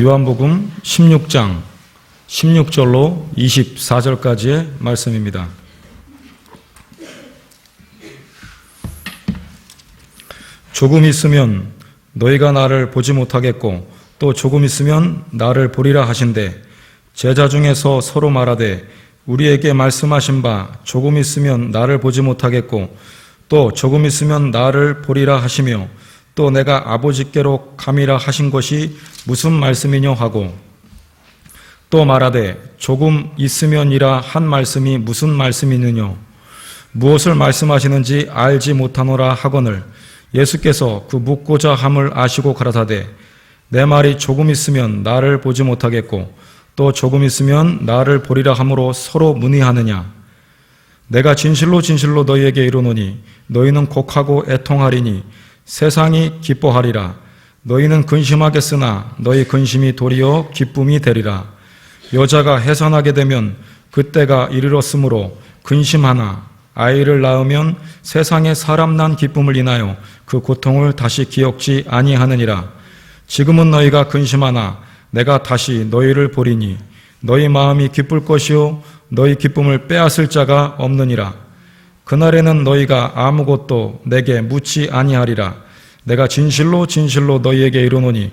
요한복음 16장 16절로 24절까지의 말씀입니다. 조금 있으면 너희가 나를 보지 못하겠고 또 조금 있으면 나를 보리라 하신대 제자 중에서 서로 말하되 우리에게 말씀하신 바 조금 있으면 나를 보지 못하겠고 또 조금 있으면 나를 보리라 하시며 또 내가 아버지께로 감이라 하신 것이 무슨 말씀이뇨 하고 또 말하되 조금 있으면이라 한 말씀이 무슨 말씀이느뇨 무엇을 말씀하시는지 알지 못하노라 하거늘 예수께서 그 묻고자 함을 아시고 가라사대 내 말이 조금 있으면 나를 보지 못하겠고 또 조금 있으면 나를 보리라 함으로 서로 문의하느냐 내가 진실로 진실로 너희에게 이르노니 너희는 곡하고 애통하리니 세상이 기뻐하리라 너희는 근심하겠으나 너희 근심이 도리어 기쁨이 되리라 여자가 해산하게 되면 그때가 이르렀으므로 근심하나 아이를 낳으면 세상에 사람 난 기쁨을 인하여 그 고통을 다시 기억지 아니하느니라 지금은 너희가 근심하나 내가 다시 너희를 보리니 너희 마음이 기쁠 것이요 너희 기쁨을 빼앗을 자가 없느니라 그날에는 너희가 아무것도 내게 묻지 아니하리라 내가 진실로 진실로 너희에게 이르노니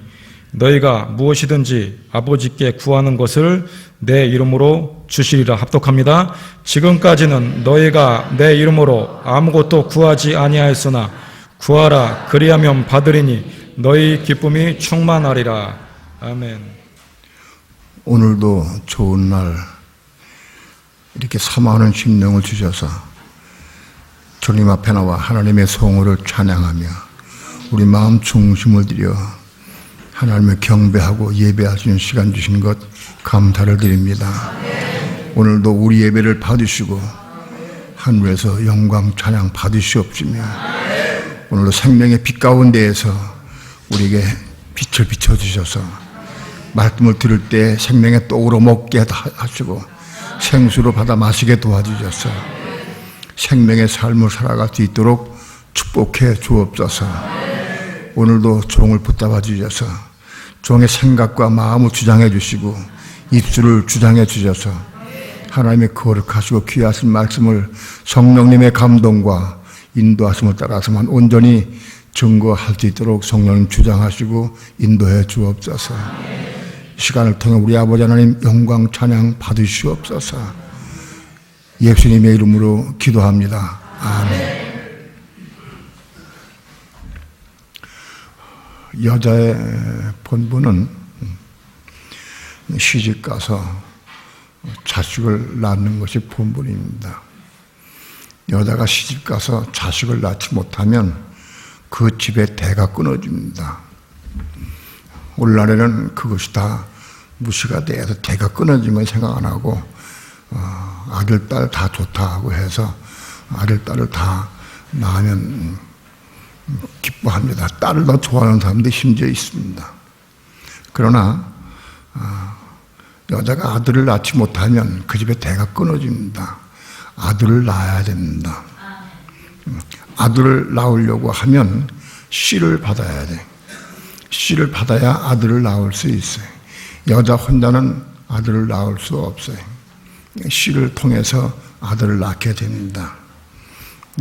너희가 무엇이든지 아버지께 구하는 것을 내 이름으로 주시리라. 합독합니다. 지금까지는 너희가 내 이름으로 아무것도 구하지 아니하였으나 구하라 그리하면 받으리니 너희 기쁨이 충만하리라. 아멘. 오늘도 좋은 날 이렇게 사모하는 심령을 주셔서 주님 앞에 나와 하나님의 성호를 찬양하며 우리 마음 중심을 들여 하나님을 경배하고 예배할 수 있는 시간 주신 것 감사를 드립니다. 오늘도 우리 예배를 받으시고 하늘에서 영광 찬양 받으시옵시며 오늘도 생명의 빛 가운데에서 우리에게 빛을 비춰주셔서 말씀을 들을 때 생명의 떡으로 먹게 하시고 생수로 받아 마시게 도와주셔서 생명의 삶을 살아갈 수 있도록 축복해 주옵소서. 오늘도 종을 붙잡아 주셔서 종의 생각과 마음을 주장해 주시고 입술을 주장해 주셔서 하나님의 거룩하시고 귀하신 말씀을 성령님의 감동과 인도하심을 따라서만 온전히 증거할 수 있도록 성령님 주장하시고 인도해 주옵소서. 이 시간을 통해 우리 아버지 하나님 영광 찬양 받으시옵소서. 예수님의 이름으로 기도합니다. 아멘. 여자의 본분은 시집 가서 자식을 낳는 것이 본분입니다. 여자가 시집 가서 자식을 낳지 못하면 그 집의 대가 끊어집니다. 오늘날에는 그것이 다 무시가 돼서 대가 끊어진 건 생각 안 하고 아들, 딸 다 좋다고 해서 아들, 딸을 다 낳으면 기뻐합니다. 딸을 더 좋아하는 사람도 심지어 있습니다. 그러나 여자가 아들을 낳지 못하면 그 집의 대가 끊어집니다. 아들을 낳아야 됩니다. 아들을 낳으려고 하면 씨를 받아야 돼. 씨를 받아야 아들을 낳을 수 있어요. 여자 혼자는 아들을 낳을 수 없어요. 씨를 통해서 아들을 낳게 됩니다.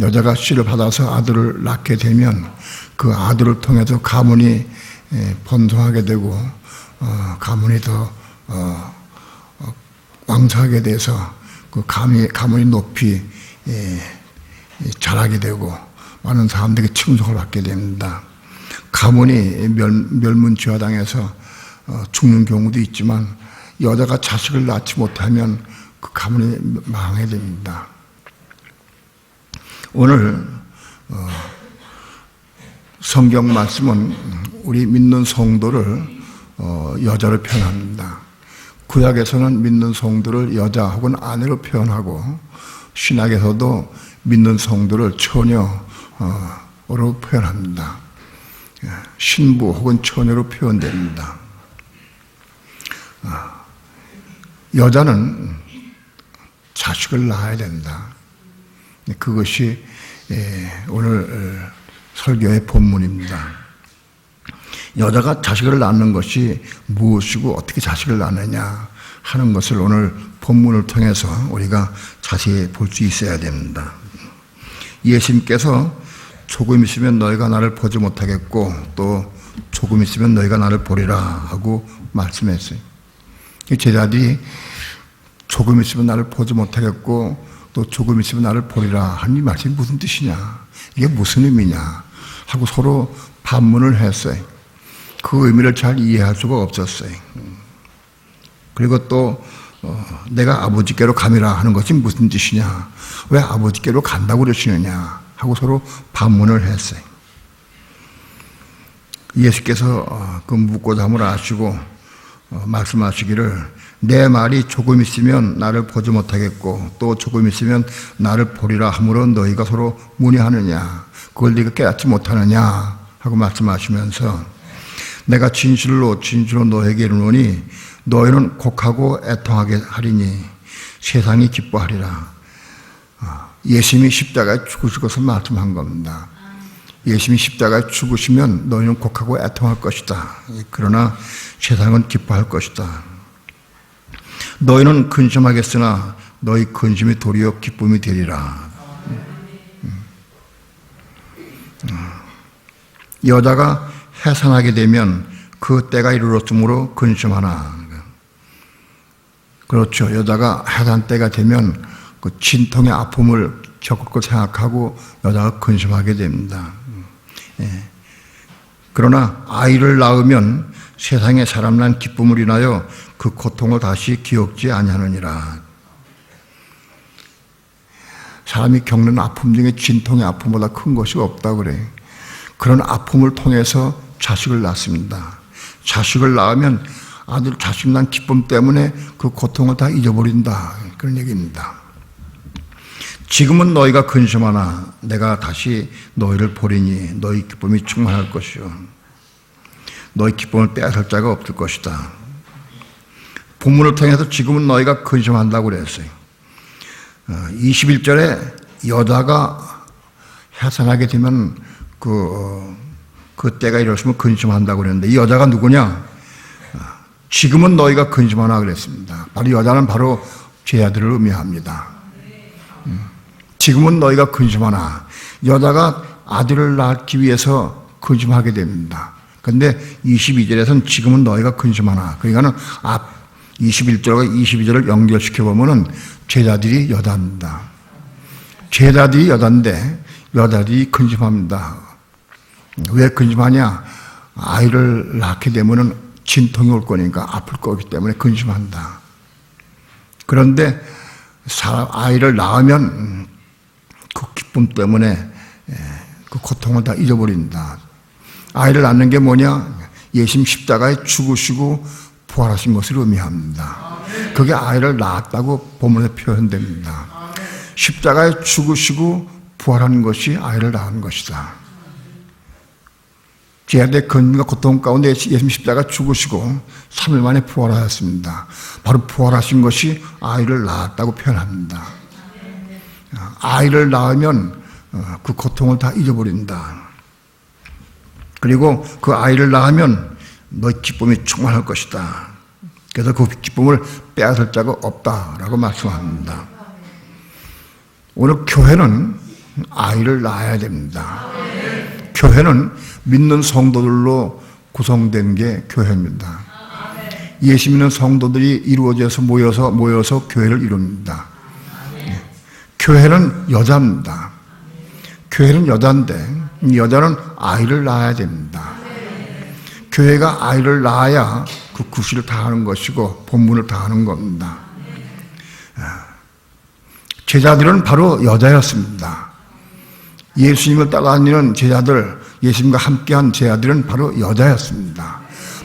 여자가 씨를 받아서 아들을 낳게 되면 그 아들을 통해서 가문이 번성하게 되고 가문이 더 왕성하게 돼서 그 가문이 높이 자라게 되고 많은 사람들에게 칭송을 받게 됩니다. 가문이 멸문지화당해서 죽는 경우도 있지만 여자가 자식을 낳지 못하면 그 가문이 망하게 됩니다. 오늘 성경 말씀은 우리 믿는 성도를 여자로 표현합니다. 구약에서는 믿는 성도를 여자 혹은 아내로 표현하고 신약에서도 믿는 성도를 처녀로 표현합니다. 신부 혹은 처녀로 표현됩니다. 여자는 자식을 낳아야 된다. 그것이 오늘 설교의 본문입니다. 여자가 자식을 낳는 것이 무엇이고 어떻게 자식을 낳느냐 하는 것을 오늘 본문을 통해서 우리가 자세히 볼 수 있어야 됩니다. 예수님께서 조금 있으면 너희가 나를 보지 못하겠고 또 조금 있으면 너희가 나를 보리라 하고 말씀했어요. 제자들이 조금 있으면 나를 보지 못하겠고 또 조금 있으면 나를 보리라 하는 이 말씀이 무슨 뜻이냐, 이게 무슨 의미냐 하고 서로 반문을 했어요. 그 의미를 잘 이해할 수가 없었어요. 그리고 또 내가 아버지께로 감이라 하는 것이 무슨 뜻이냐, 왜 아버지께로 간다고 그러시느냐 하고 서로 반문을 했어요. 예수께서 그 묻고 답을 아시고 말씀하시기를 내 말이 조금 있으면 나를 보지 못하겠고 또 조금 있으면 나를 보리라 하므로 너희가 서로 문의하느냐, 그걸 네가 깨닫지 못하느냐 하고 말씀하시면서 내가 진실로 너에게 이르노니 너희는 곡하고 애통하게 하리니 세상이 기뻐하리라. 예수님이 십자가에 죽으실 것을 말씀한 겁니다. 예수님이 십자가에 죽으시면 너희는 곡하고 애통할 것이다. 그러나 세상은 기뻐할 것이다. 너희는 근심하겠으나 너희 근심이 도리어 기쁨이 되리라. 여자가 해산하게 되면 그 때가 이르렀으므로 근심하나. 그렇죠. 여자가 해산 때가 되면 그 진통의 아픔을 겪을 걸 생각하고 여자가 근심하게 됩니다. 그러나 아이를 낳으면 세상에 사람 난 기쁨을 인하여 그 고통을 다시 기억지 아니하느니라. 사람이 겪는 아픔 중에 진통의 아픔보다 큰 것이 없다 그래. 그런 아픔을 통해서 자식을 낳습니다. 자식을 낳으면 아들 자식 난 기쁨 때문에 그 고통을 다 잊어버린다, 그런 얘기입니다. 지금은 너희가 근심하나 내가 다시 너희를 보리니 너희 기쁨이 충만할 것이요 너희 기쁨을 빼앗을 자가 없을 것이다. 본문을 통해서 지금은 너희가 근심한다고 그랬어요. 21절에 여자가 해산하게 되면 그 때가 이렇으면 근심한다고 그랬는데 이 여자가 누구냐? 지금은 너희가 근심하나 그랬습니다. 바로 여자는 바로 제자들을 의미합니다. 지금은 너희가 근심하나, 여자가 아들을 낳기 위해서 근심하게 됩니다. 그런데 22절에서는 지금은 너희가 근심하나, 그러니까는 앞 21절과 22절을 연결시켜 보면은 제자들이 여자입니다. 제자들이 여자인데 여자들이 근심합니다. 왜 근심하냐? 아이를 낳게 되면은 진통이 올 거니까 아플 거기 때문에 근심한다. 그런데 아이를 낳으면 그 기쁨 때문에 그 고통을 다 잊어버린다. 아이를 낳는 게 뭐냐? 예수님 십자가에 죽으시고 부활하신 것을 의미합니다. 그게 아이를 낳았다고 본문에 표현됩니다. 십자가에 죽으시고 부활하는 것이 아이를 낳은 것이다. 제자들의 근심과 고통 가운데 예수님 십자가 죽으시고 3일 만에 부활하셨습니다. 바로 부활하신 것이 아이를 낳았다고 표현합니다. 아이를 낳으면 그 고통을 다 잊어버린다. 그리고 그 아이를 낳으면 너의 기쁨이 충만할 것이다. 그래서 그 기쁨을 빼앗을 자가 없다라고 말씀합니다. 오늘 교회는 아이를 낳아야 됩니다. 교회는 믿는 성도들로 구성된 게 교회입니다. 예수 믿는 성도들이 이루어져서 모여서 교회를 이룹니다. 교회는 여자입니다. 교회는 여자인데 여자는 아이를 낳아야 됩니다. 교회가 아이를 낳아야 그 구실을 다하는 것이고 본문을 다하는 겁니다. 제자들은 바로 여자였습니다. 예수님을 따라다니는 제자들, 예수님과 함께한 제자들은 바로 여자였습니다.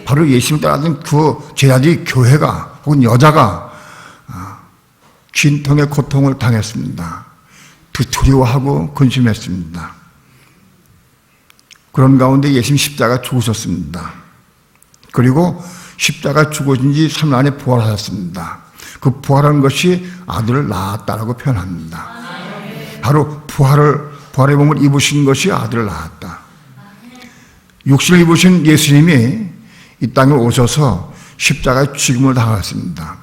바로 예수님을 따라다니는 그 제자들이 교회가 혹은 여자가 진통의 고통을 당했습니다. 두려워하고 근심했습니다. 그런 가운데 예수님 십자가 죽으셨습니다. 그리고 십자가 죽으신 지 3일 안에 부활하셨습니다. 그 부활한 것이 아들을 낳았다라고 표현합니다. 바로 부활의 몸을 입으신 것이 아들을 낳았다. 육신을 입으신 예수님이 이 땅에 오셔서 십자가의 죽임을 당하셨습니다.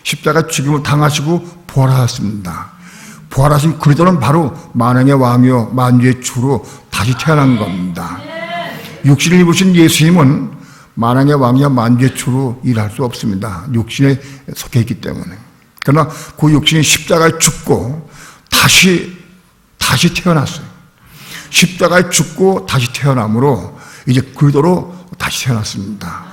십자가의 죽임을 당하시고 부활하셨습니다. 부활하신 그리스도는 바로 만왕의 왕이요 만주의 주로 다시 태어난 겁니다. 육신을 입으신 예수님은 만왕의 왕이요 만주의 주로 일할 수 없습니다. 육신에 속해 있기 때문에. 그러나 그 육신이 십자가에 죽고 다시 태어났어요. 십자가에 죽고 다시 태어남으로 이제 그리스도로 다시 태어났습니다.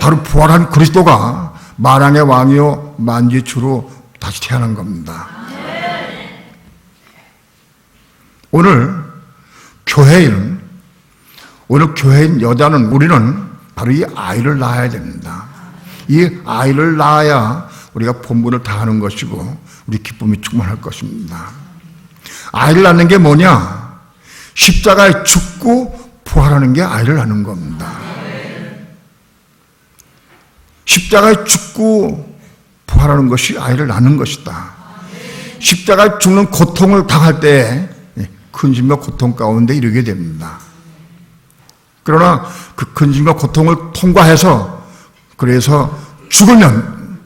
바로 부활한 그리스도가 만왕의 왕이요 만주의 주로 다시 태어난 겁니다. 오늘 교회인 여자는 우리는 바로 이 아이를 낳아야 됩니다. 이 아이를 낳아야 우리가 본분을 다하는 것이고 우리 기쁨이 충만할 것입니다. 아이를 낳는 게 뭐냐? 십자가에 죽고 부활하는 게 아이를 낳는 겁니다. 십자가에 죽고 부활하는 것이 아이를 낳는 것이다. 십자가에 죽는 고통을 당할 때 근심과 고통 가운데 이르게 됩니다. 그러나 그 근심과 고통을 통과해서 그래서 죽으면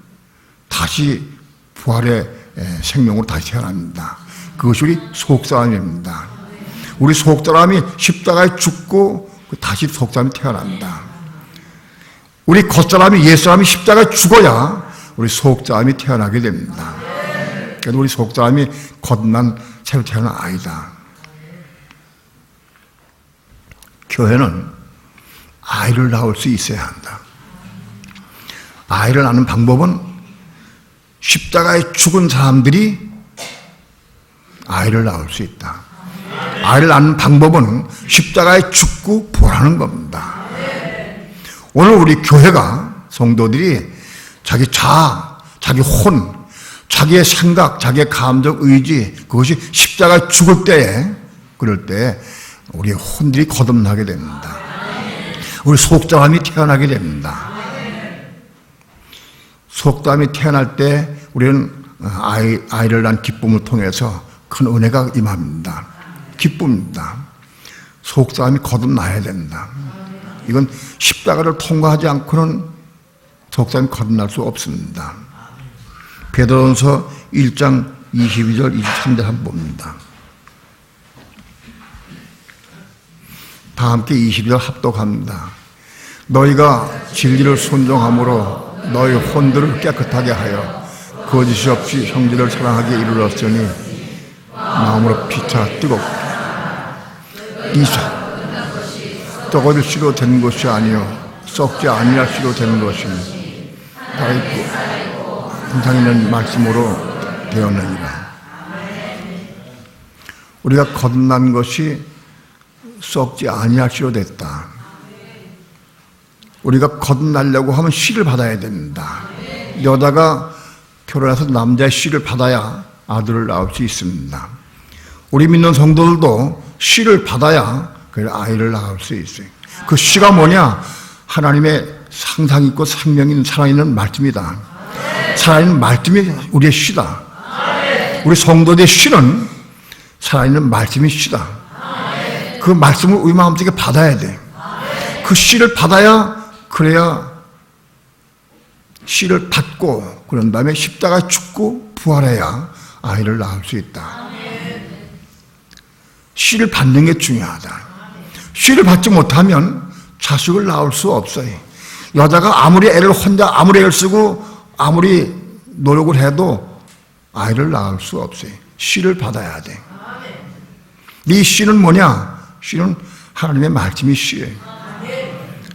다시 부활의 생명으로 다시 태어납니다. 그것이 우리 속사람입니다. 우리 속사람이 십자가에 죽고 다시 속사람이 태어난다. 우리 겉사람이 옛사람이 십자가에 죽어야 우리 속사람이 태어나게 됩니다. 그래서 우리 속사람이 겉난 새로 태어난 아이다. 교회는 아이를 낳을 수 있어야 한다. 아이를 낳는 방법은 십자가에 죽은 사람들이 아이를 낳을 수 있다. 아이를 낳는 방법은 십자가에 죽고 부활하는 겁니다. 오늘 우리 교회가 성도들이 자기 자아, 자기 혼, 자기의 생각, 자기의 감정, 의지 그것이 십자가에 죽을 때에 그럴 때 우리의 혼들이 거듭나게 됩니다. 우리 속사람이 태어나게 됩니다. 속사람이 태어날 때 우리는 아이를 낳은 기쁨을 통해서 큰 은혜가 임합니다. 기쁨입니다. 속사람이 거듭나야 된다. 이건 십자가를 통과하지 않고는 속사람이 거듭날 수 없습니다. 베드로전서 1장 22절 23절 한번 봅니다. 다 함께 22절 합독합니다. 너희가 진리를 순종함으로 너희 혼들을 깨끗하게 하여 거짓이 없이 형제를 사랑하게 이르렀으니 마음으로 피차 뜨겁게 이사 썩어질 씨로 된 것이 아니요 썩지 아니할 씨로 된 것이니 살아있고 항상 있는 말씀으로 되었느니라. 우리가 거듭난 것이 썩지 아니할 씨로 됐다. 우리가 거듭나려고 하면 씨를 받아야 됩니다. 여자가 결혼해서 남자의 씨를 받아야 아들을 낳을 수 있습니다. 우리 믿는 성도들도 씨를 받아야 그 아이를 낳을 수 있어요. 그 씨가 뭐냐? 하나님의 상상 있고 생명 있는 살아있는 말씀이다. 살아있는 말씀이 우리의 씨다. 우리 성도들의 씨는 살아있는 말씀이 씨다. 그 말씀을 우리 마음속에 받아야 돼. 그 씨를 받아야 그래야 씨를 받고 그런 다음에 십자가에 죽고 부활해야 아이를 낳을 수 있다. 씨를 받는 게 중요하다. 씨를 받지 못하면 자식을 낳을 수 없어요. 여자가 아무리 애를 쓰고 아무리 노력을 해도 아이를 낳을 수 없어요. 씨를 받아야 돼. 이 씨는 뭐냐? 씨는 하나님의 말씀이 씨예요.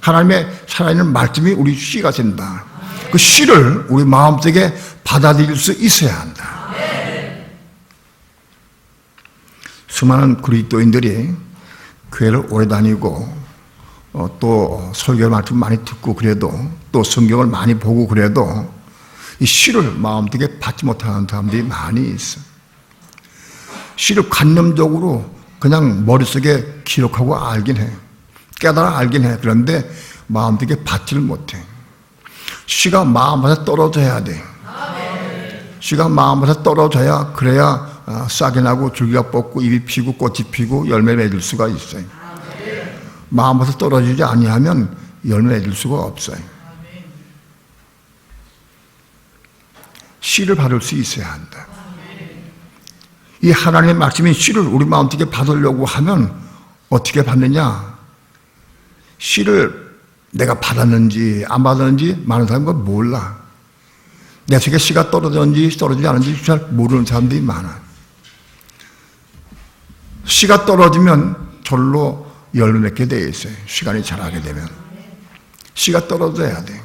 하나님의 살아있는 말씀이 우리 씨가 된다. 그 씨를 우리 마음속에 받아들일 수 있어야 한다. 수많은 그리스도인들이 교회를 오래 다니고 또 설교 말씀 많이 듣고 그래도 또 성경을 많이 보고 그래도 이 씨를 마음속에 받지 못하는 사람들이 많이 있어. 씨를 관념적으로 그냥 머릿속에 기록하고 알긴 해. 깨달아 알긴 해. 그런데 마음속에 받지를 못해. 씨가 마음에서 떨어져야 돼. 씨가 마음에서 떨어져야 그래야 싹이 나고 줄기가 뻗고 잎이 피고 꽃이 피고 열매 맺을 수가 있어요. 마음에서 떨어지지 아니하면 열매 맺을 수가 없어요. 씨를 받을 수 있어야 한다. 이 하나님의 말씀인 씨를 우리 마음속에 받으려고 하면 어떻게 받느냐? 씨를 내가 받았는지 안 받았는지 많은 사람은 몰라. 내 속에 씨가 떨어졌는지 떨어지지 않은지 잘 모르는 사람들이 많아. 씨가 떨어지면 절로 열매 맺게 되어 있어요. 시간이 자라게 되면. 씨가 떨어져야 돼.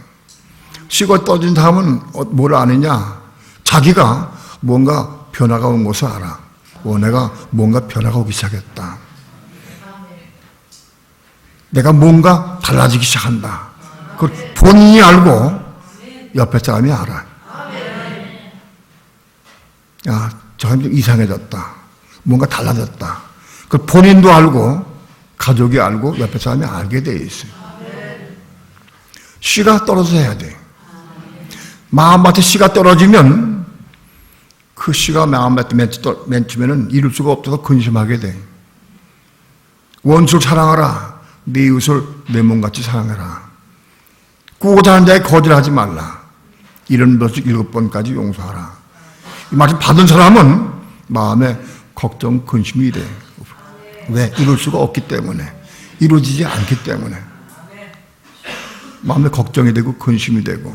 씨가 떨어진 다음은 뭘 아느냐? 자기가 뭔가 변화가 온 것을 알아. 내가 뭔가 변화가 오기 시작했다. 내가 뭔가 달라지기 시작한다. 그걸 본인이 알고 옆에 사람이 알아. 야, 저 사람이 좀 이상해졌다. 뭔가 달라졌다. 그걸 본인도 알고 가족이 알고 옆에 사람이 알게 돼 있어요. 씨가 떨어져야 돼. 마음밭에 씨가 떨어지면 그 씨가 마음밭에 맺히면 이룰 수가 없어서 근심하게 돼. 원수를 사랑하라. 네 이웃을 내 몸같이 사랑해라. 꾸고자 하는 자에 거절하지 말라. 70번씩 7번까지 용서하라. 이 말씀 받은 사람은 마음에 걱정, 근심이 돼. 왜? 이룰 수가 없기 때문에. 이루어지지 않기 때문에. 마음에 걱정이 되고 근심이 되고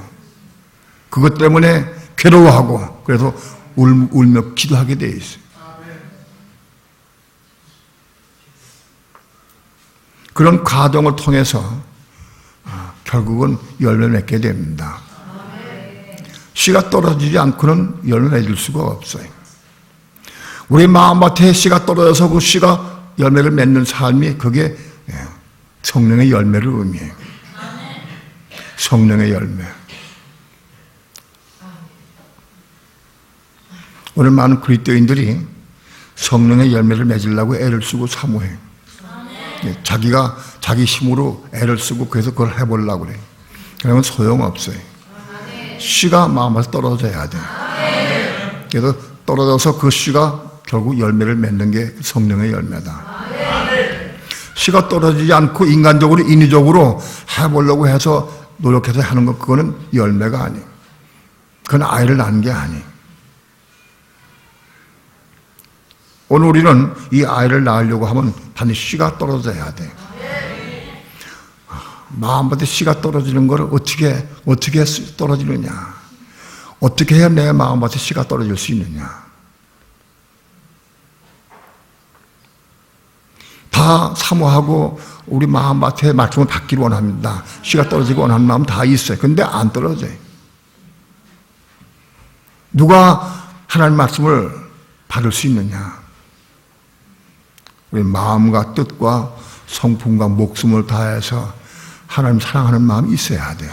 그것 때문에 괴로워하고 그래서 울며 기도하게 돼 있어요. 그런 과정을 통해서 결국은 열매 맺게 됩니다. 씨가 떨어지지 않고는 열매 맺을 수가 없어요. 우리 마음밭에 씨가 떨어져서 그 씨가 열매를 맺는 삶이 그게 성령의 열매를 의미해요. 성령의 열매. 오늘 많은 그리스도인들이 성령의 열매를 맺으려고 애를 쓰고 사모해요. 자기가 자기 힘으로 애를 쓰고 그래서 그걸 해보려고 그래요. 그러면 소용없어요. 씨가 마음에서 떨어져야 돼. 그래서 떨어져서 그 씨가 결국 열매를 맺는 게 성령의 열매다. 씨가 떨어지지 않고 인간적으로 인위적으로 해보려고 해서 노력해서 하는 것 그거는 열매가 아니에요. 그건 아이를 낳는 게 아니에요. 오늘 우리는 이 아이를 낳으려고 하면 반드시 씨가 떨어져야 돼. 마음밭에 씨가 떨어지는 걸 어떻게 떨어지느냐? 어떻게 해야 내 마음밭에 씨가 떨어질 수 있느냐? 다 사모하고 우리 마음밭에 말씀을 받기를 원합니다. 씨가 떨어지고 원하는 마음 다 있어요. 근데 안 떨어져요. 누가 하나님 말씀을 받을 수 있느냐? 우리 마음과 뜻과 성품과 목숨을 다해서 하나님 사랑하는 마음이 있어야 돼요.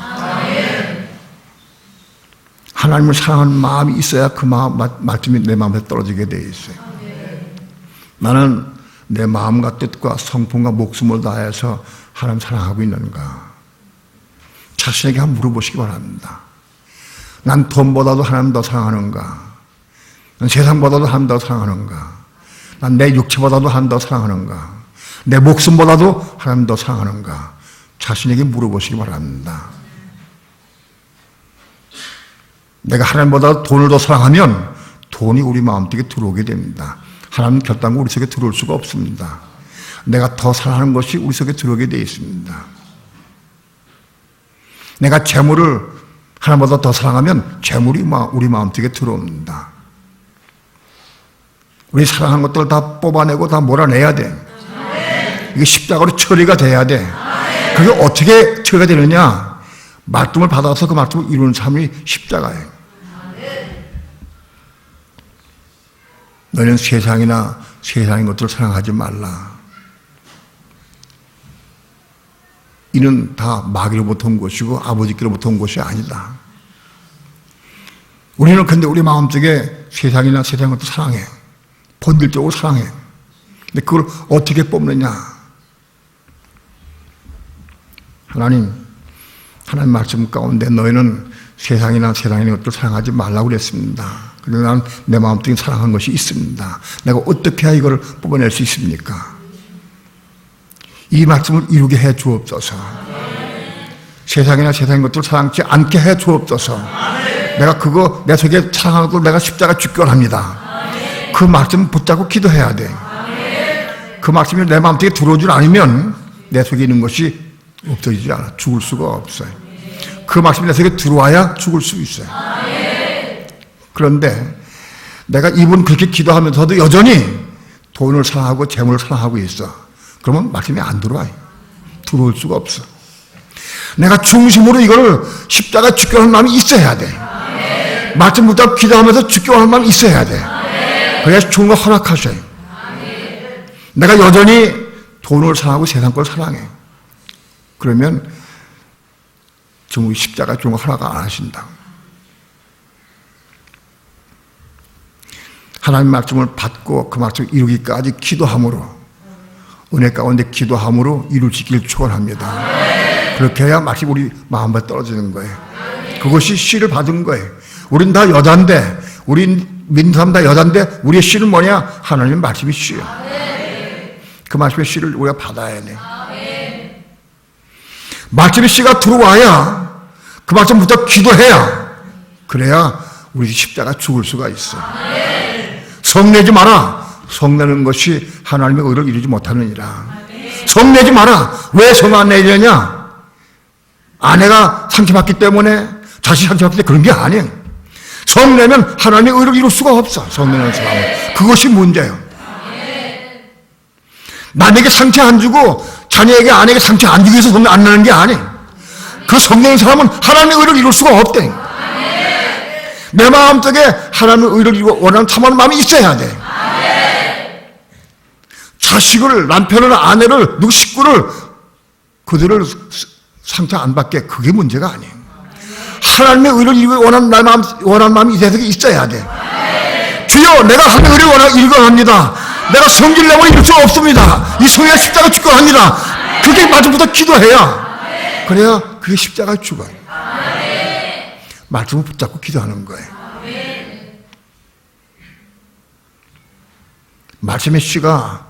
하나님을 사랑하는 마음이 있어야 그 말씀이 내 마음에 떨어지게 돼 있어요. 나는 내 마음과 뜻과 성품과 목숨을 다해서 하나님 사랑하고 있는가? 자신에게 한번 물어보시기 바랍니다. 난 돈보다도 하나님 더 사랑하는가? 난 세상보다도 하나님 더 사랑하는가? 난 내 육체보다도 하나님 더 사랑하는가? 내 목숨보다도 하나님 더 사랑하는가? 자신에게 물어보시기 바랍니다. 내가 하나님보다 돈을 더 사랑하면 돈이 우리 마음속에 들어오게 됩니다. 하나님 결단과 우리 속에 들어올 수가 없습니다. 내가 더 사랑하는 것이 우리 속에 들어오게 되어 있습니다. 내가 재물을 하나님보다 더 사랑하면 재물이 우리 마음속에 들어옵니다. 우리 사랑하는 것들을 다 뽑아내고 다 몰아내야 돼. 이게 십자가로 처리가 돼야 돼. 그게 어떻게 처리가 되느냐? 말씀을 받아서 그 말씀을 이루는 삶이 십자가예요. 너는 세상이나 세상의 것들을 사랑하지 말라. 이는 다 마귀로부터 온 것이고 아버지께로부터 온 것이 아니다. 우리는 근데 우리 마음속에 세상이나 세상의 것도 사랑해. 본질적으로 사랑해. 근데 그걸 어떻게 뽑느냐? 하나님 말씀 가운데 너희는 세상이나 세상의 것도 사랑하지 말라고 그랬습니다. 그런데 난 내 마음속에 사랑하는 것이 있습니다. 내가 어떻게 해야 이걸 뽑아낼 수 있습니까? 이 말씀을 이루게 해 주옵소서. 세상이나 세상의 것들 사랑치 않게 해 주옵소서. 내가 그거 내 속에 사랑하고 내가 십자가 죽기 원합니다. 그 말씀 붙잡고 기도해야 돼. 그 말씀이 내 마음속에 들어오질 않으면 내 속에 있는 것이 없어지지 않아. 죽을 수가 없어요. 그 말씀이 내 속에 들어와야 죽을 수 있어요. 그런데 내가 이분 그렇게 기도하면서도 여전히 돈을 사랑하고 재물을 사랑하고 있어. 그러면 말씀이 안 들어와요. 들어올 수가 없어. 내가 중심으로 이거를 십자가 죽게 하는 마음이 있어야 돼. 말씀 붙잡고 기도하면서 죽게 하는 마음이 있어야 돼. 그래야 좋은 거 허락하셔요. 내가 여전히 돈을 사랑하고 세상 걸 사랑해. 그러면 정말 십자가 좋은 거 허락 안 하신다. 하나님 말씀을 받고 그 말씀을 이루기까지 기도함으로, 은혜 가운데 기도함으로 이룰 수 있기를 축원합니다. 그렇게 해야 말씀이 우리 마음에 떨어지는 거예요. 그것이 씨를 받은 거예요. 우린 다 여잔데, 우린 믿는 사람 다 여잔데 우리의 씨는 뭐냐? 하나님 말씀이 씨야. 그 말씀의 씨를 우리가 받아야 돼. 말씀의 씨가 들어와야, 그 말씀부터 기도해야, 그래야 우리 십자가 죽을 수가 있어. 성내지 마라. 성내는 것이 하나님의 의를 이루지 못하느니라. 성내지 마라. 왜 성 안 내려냐? 아내가 상처받기 때문에, 자식 상처받기 때문에 그런 게 아니에요. 성내면 하나님의 의를 이룰 수가 없어. 성내는 사람은. 그것이 문제예요. 남에게 상처 안 주고 자녀에게 아내에게 상처 안 주기 위해서 성내 안 내는 게 아니에요. 그 성내는 사람은 하나님의 의를 이룰 수가 없대. 내 마음속에 하나님의 의를 이루고 원하는 참하는 마음이 있어야 돼. 자식을, 남편을, 아내를, 누구 식구를, 그들을 상처 안 받게, 그게 문제가 아니에요. 하나님의 의를 이루고 원하는 마음이 이 세상에 있어야 돼. 주여, 내가 하나님의 의를 이루고합니다. 내가 성질 내고 이룰 수 없습니다. 이 성에 십자가 죽고 합니다. 그렇게 말씀부터 기도해야, 그래야 그게 십자가 죽어요. 말씀을 붙잡고 기도하는 거예요. 말씀의 씨가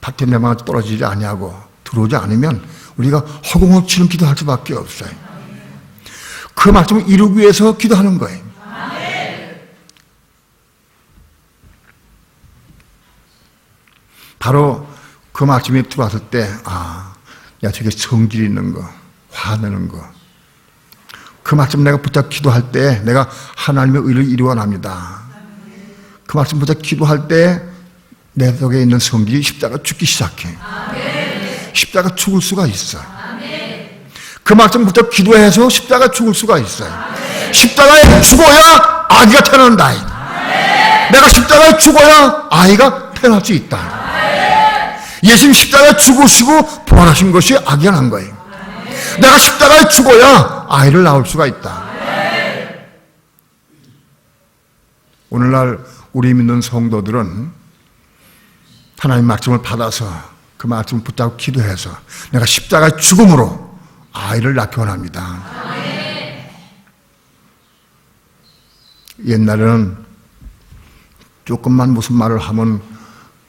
밭에 내만 떨어지지 아니하고 들어오지 않으면 우리가 허공을 치는 기도할 수밖에 없어요. 그 말씀을 이루기 위해서 기도하는 거예요. 바로 그 말씀이 들어왔을 때, 야, 저게 성질 있는 거, 화내는 거. 그 말씀 내가 붙잡고 기도할 때 내가 하나님의 의를 이루어납니다. 그 말씀 붙잡고 기도할 때 내 속에 있는 성질이 십자가 죽기 시작해. 십자가 죽을 수가 있어요. 그 말씀 붙잡고 기도해서 십자가 죽을 수가 있어요. 십자가에 죽어야 아기가 태어난다. 내가 십자가에 죽어야 아이가 태어날 수 있다. 예수님 십자가에 죽으시고 부활하신 것이 아기가 난 거예요. 내가 십자가에 죽어야 아이를 낳을 수가 있다. 오늘날 우리 믿는 성도들은 하나님 말씀을 받아서 그 말씀을 붙잡고 기도해서 내가 십자가의 죽음으로 아이를 낳기 원합니다. 옛날에는 조금만 무슨 말을 하면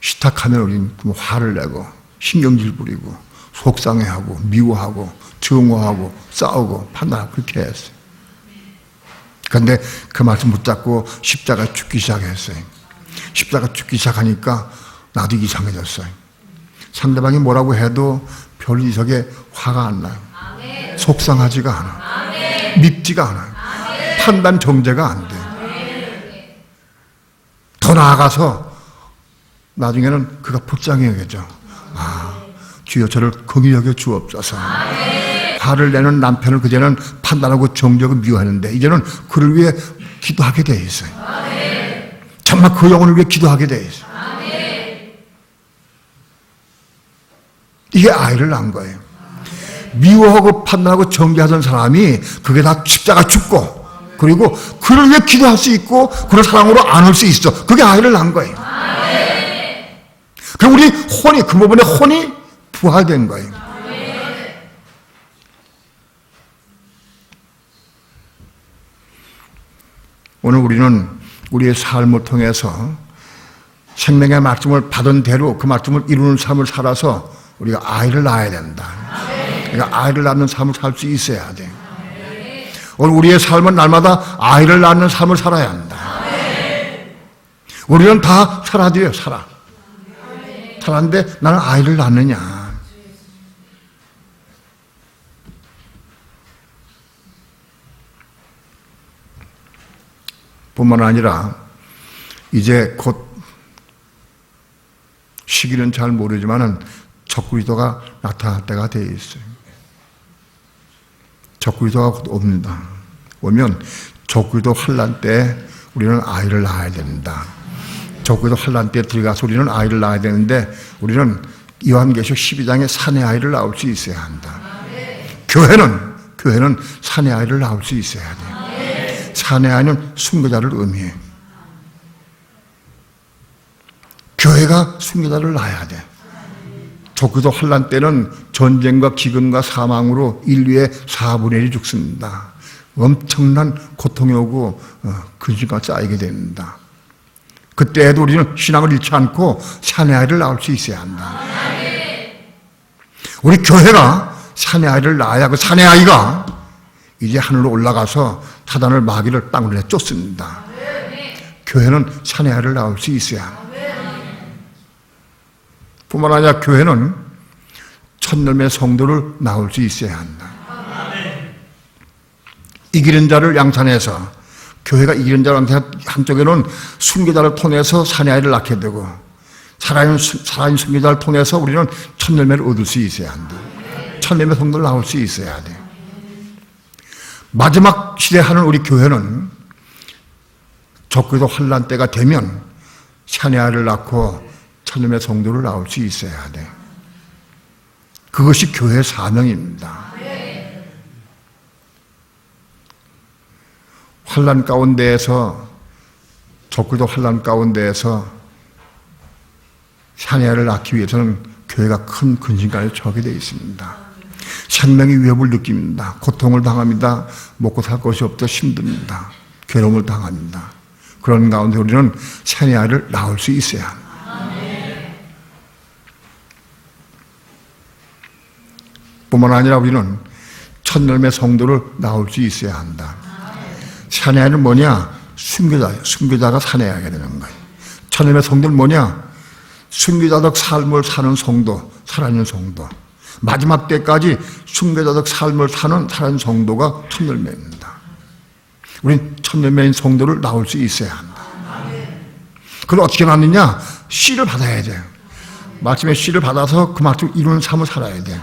시탁하면 우리는 화를 내고 신경질 부리고 속상해하고 미워하고 증오하고 싸우고 판단하고 그렇게 했어요. 그런데 그 말씀 붙잡고 십자가 죽기 시작했어요. 십자가 죽기 시작하니까 나도 이상해졌어요. 상대방이 뭐라고 해도 별 이석에 화가 안 나요. 속상하지가 않아. 밉지가 않아요. 판단 정제가 안 돼요. 더 나아가서 나중에는 그가 불쌍히 여겨져. 주여 저를 긍휼히 여겨 주옵소서. 화를 내는 남편을 그전에는 판단하고 정죄하고 미워하는데 이제는 그를 위해 기도하게 돼 있어요. 정말 그 영혼을 위해 기도하게 돼 있어요. 이게 아이를 낳은 거예요. 미워하고 판단하고 정죄하던 사람이 그게 다 십자가 죽고 그리고 그를 위해 기도할 수 있고 그를 사랑으로 안을 수 있어. 그게 아이를 낳은 거예요. 그럼 우리 혼이, 그 부분에 혼이 부활된 거예요. 오늘 우리는 우리의 삶을 통해서 생명의 말씀을 받은 대로 그 말씀을 이루는 삶을 살아서 우리가 아이를 낳아야 된다. 그러니까 아이를 낳는 삶을 살 수 있어야 돼. 오늘 우리의 삶은 날마다 아이를 낳는 삶을 살아야 한다. 우리는 다 살아야 돼요. 살았는데 나는 아이를 낳느냐. 뿐만 아니라 이제 곧 시기는 잘 모르지만은 적그리스도가 나타날 때가 되어 있어요. 적그리스도가 곧 옵니다. 오면 적그리스도 환난 때 우리는 아이를 낳아야 된다. 적그리스도 환난 때 들어가서 우리는 아이를 낳아야 되는데 우리는 요한계시록 12장에 사내 아이를 낳을 수 있어야 한다. 교회는 사내 아이를 낳을 수 있어야 돼. 사내 아이는 순교자를 의미해. 교회가 순교자를 낳아야 돼. 적그리스도 환난 때는 전쟁과 기근과 사망으로 인류의 4분의 1이 죽습니다. 엄청난 고통이 오고 근심과 쌓이게 됩니다. 그때에도 우리는 신앙을 잃지 않고 사내 아이를 낳을 수 있어야 한다. 우리 교회가 사내 아이를 낳아야 그 사내 아이가 이제 하늘로 올라가서 사단을 마귀를 땅으로 내쫓습니다. 교회는 사내 아이를 낳을 수 있어야 합니다. 뿐만 아니라 교회는 첫열매 성도를 낳을 수 있어야 한다. 이기는 자를 양산해서 교회가 이기는 자를 한쪽에는 순교자를 통해서 사내 아이를 낳게 되고 살아있는 순교자를 통해서 우리는 첫열매를 얻을 수 있어야 한다. 첫열매 성도를 낳을 수 있어야 돼. 마지막 시대에 하는 우리 교회는 적그리스도 환난 때가 되면 사내 아이를 낳고 첫열매 성도를 낳을 수 있어야 돼. 그것이 교회의 사명입니다. 환난 가운데에서 적그리스도 환난 가운데에서 사내 아이를 낳기 위해서는 교회가 큰 근심까지 처하게 되어 있습니다. 생명의 위협을 느낍니다. 고통을 당합니다. 먹고 살 것이 없어 힘듭니다. 괴로움을 당합니다. 그런 가운데 우리는 사내 아이를 낳을 수 있어야 합니다. 뿐만 아니라 우리는 첫열매 성도를 낳을 수 있어야 한다. 사내 아이는 뭐냐? 순교자가 사내 아이가 되는 거예요. 첫열매 성도는 뭐냐? 순교자적 삶을 사는 성도, 살아있는 성도. 마지막 때까지 순교자적 삶을 사는 살아있는 성도가 첫열매입니다. 우린 첫열매인 성도를 낳을 수 있어야 한다. 그걸 어떻게 낳느냐? 씨를 받아야 돼요. 말씀의 씨를 받아서 그 말씀 이루는 삶을 살아야 돼요.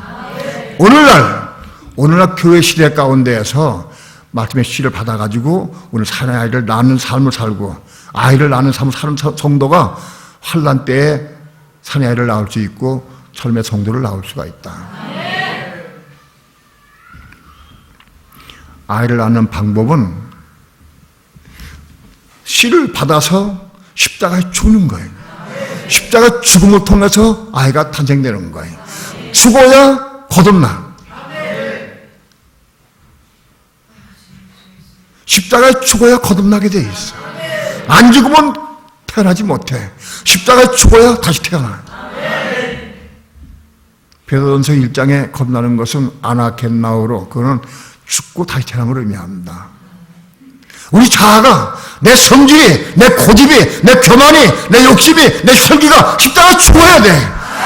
오늘날 교회 시대 가운데에서 말씀의 씨를 받아가지고 오늘 사내 아이를 낳는 삶을 살고 아이를 낳는 삶을 사는 성도가 환난 때에 사내 아이를 낳을 수 있고 철매 성도를 낳을 수가 있다. 아이를 낳는 방법은 씨를 받아서 십자가에 죽는 거예요. 십자가 죽음을 통해서 아이가 탄생되는 거예요. 죽어야 거듭나. 십자가에 죽어야 거듭나게 돼 있어. 안 죽으면 태어나지 못해. 십자가에 죽어야 다시 태어나. 베드로전서 1장에 거듭나는 것은 아나겟나오로, 그거는 죽고 다시 태어남을 의미합니다. 우리 자아가, 내 성질이, 내 고집이, 내 교만이, 내 욕심이, 내 혈기가 십자가에 죽어야 돼.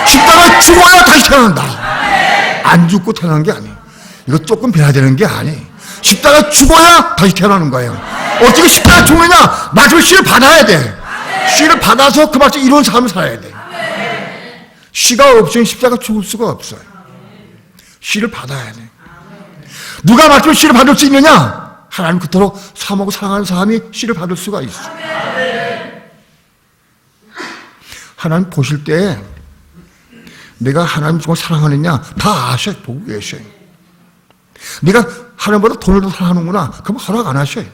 십자가에 죽어야 다시 태어난다. 안 죽고 태어나는 게 아니에요. 이거 조금 배워야 되는 게 아니에요. 십자가에 죽어야 다시 태어나는 거예요. 어떻게 십자가에 죽느냐? 마지막 씨를 받아야 돼. 씨를 받아서 그 말씀 이루는 삶을 살아야 돼. 씨가 없으면 십자가 죽을 수가 없어요. 씨를 받아야 돼. 누가 말씀 씨를 받을 수 있느냐? 하나님 그토록 사모하고 사랑하는 사람이 씨를 받을 수가 있어. 하나님 보실 때 내가 하나님 정말 사랑하느냐 다 아셔요. 보고 계셔요. 네가 하나님보다 돈을 더 사랑하는구나, 그럼 허락 안 하셔요.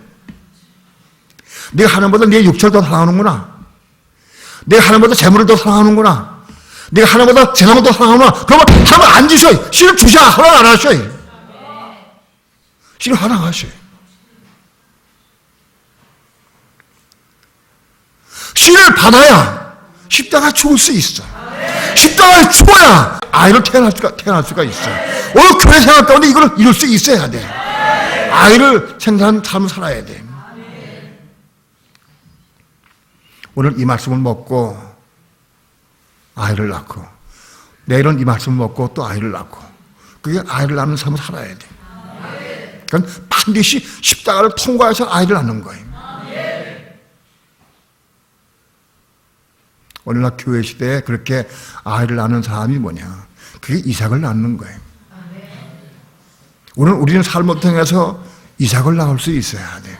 네가 하나님보다 네 육체를 더 사랑하는구나, 네가 하나님보다 재물을 더 사랑하는구나, 네가 하나님보다 세상을 더 사랑하는구나, 그러면 하나님 안 주셔요. 씨를 주셔야 허락 안 하셔요. 씨를 허락하셔요. 씨를 받아야 십자가 죽을 수 있어. 십자가에 죽어야 아이를 태어날 수가 있어. 오늘 교회 생활 가운데 이걸 이룰 수 있어야 돼. 아이를 생산하는 삶을 살아야 돼. 오늘 이 말씀을 먹고 아이를 낳고, 내일은 이 말씀을 먹고 또 아이를 낳고, 그게 아이를 낳는 삶을 살아야 돼. 그러니까 반드시 십자가를 통과해서 아이를 낳는 거예요. 오늘날 교회 시대에 그렇게 아이를 낳는 사람이 뭐냐? 그게 이삭을 낳는 거예요. 오늘 우리는 삶을 통해서 이삭을 낳을 수 있어야 돼.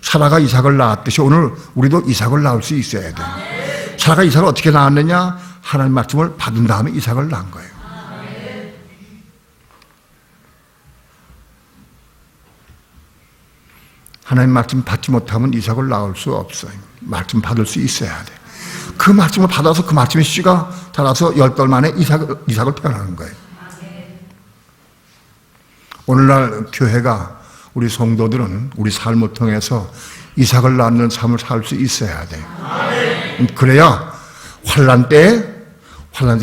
사라가 이삭을 낳았듯이 오늘 우리도 이삭을 낳을 수 있어야 돼. 사라가 이삭을 어떻게 낳았느냐? 하나님 말씀을 받은 다음에 이삭을 낳은 거예요. 하나님 말씀 받지 못하면 이삭을 낳을 수 없어요. 말씀 받을 수 있어야 돼. 그 말씀을 받아서 그 말씀의 씨가 자라서 10달 만에 이삭을 태어나는 거예요. 오늘날 교회가, 우리 성도들은 우리 삶을 통해서 이삭을 낳는 삶을 살 수 있어야 돼. 그래야 환난 때에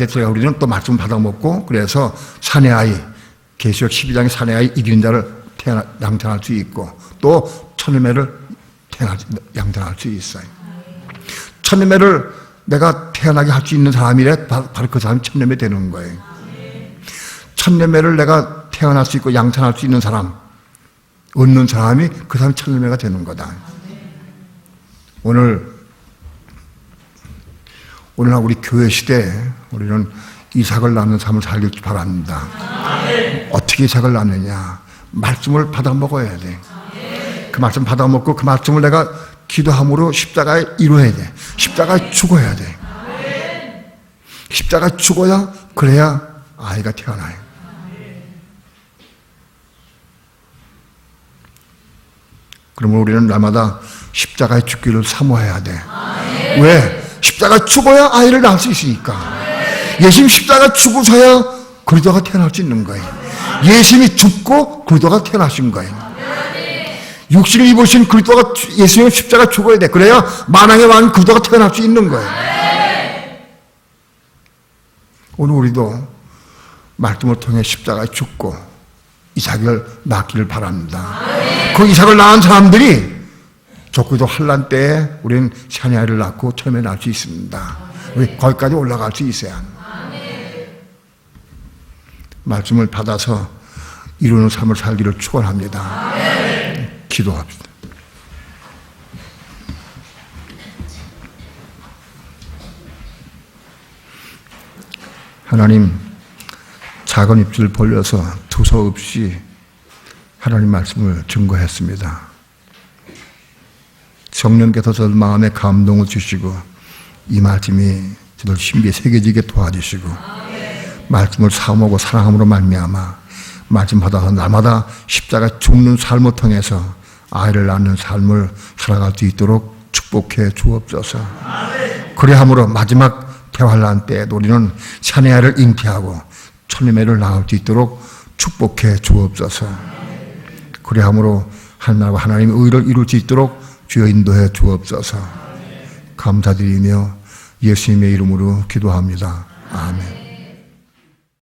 제가 우리는 또 말씀 받아먹고, 그래서 사내 아이, 계시록 12장의 사내 아이 이기는 자를 양산할 수 있고, 또 천리매를 양산할 수 있어요. 천리매를 내가 태어나게 할 수 있는 사람이래, 바로 그 사람이 천리매 되는 거예요. 천리매를 내가 태어날 수 있고 양산할 수 있는 사람, 얻는 사람이 그 사람이 천리매가 되는 거다. 오늘 우리 교회 시대에 우리는 이삭을 낳는 삶을 살길 바랍니다. 어떻게 이삭을 낳느냐? 말씀을 받아 먹어야 돼. 그 말씀 받아 먹고 그 말씀을 내가 기도함으로 십자가에 이루어야 돼. 십자가에 죽어야 돼. 십자가에 죽어야, 그래야 아이가 태어나요. 그러면 우리는 날마다 십자가에 죽기를 사모해야 돼. 왜? 십자가에 죽어야 아이를 낳을 수 있으니까. 예수님 십자가에 죽으셔야 그리스도가 태어날 수 있는 거예요. 예수님이 죽고 그리스도가 태어나신 거예요. 육신을 입으신 그리스도가, 예수님 십자가에 죽어야 돼. 그래야 만왕의 왕 그리스도가 태어날 수 있는 거예요. 오늘 우리도 말씀을 통해 십자가에 죽고 이삭을 낳기를 바랍니다. 그 이삭을 낳은 사람들이 적고도 환난 때에 우리는 사내 아이를 낳고 처음에 낳을 수 있습니다. 우리 거기까지 올라갈 수 있어야 합니다. 말씀을 받아서 이루는 삶을 살기를 축원합니다. 기도합시다. 하나님, 작은 입술 벌려서 두서없이 하나님 말씀을 증거했습니다. 성령께서 저들 마음에 감동을 주시고 이 말씀이 저들 신비에 새겨지게 도와주시고 말씀을 사모하고 사랑함으로 말미암아 말씀 받아서 날마다 십자가 죽는 삶을 통해서 아이를 낳는 삶을 살아갈 수 있도록 축복해 주옵소서. 그리함으로 마지막 대환란 때에 우리는 사내 아이를 잉태하고 천리매를 낳을 수 있도록 축복해 주옵소서. 그리함으로 하나님과 하나님의 의를 이룰 수 있도록 주여 인도해 주옵소서. 감사드리며 예수님의 이름으로 기도합니다. 아멘.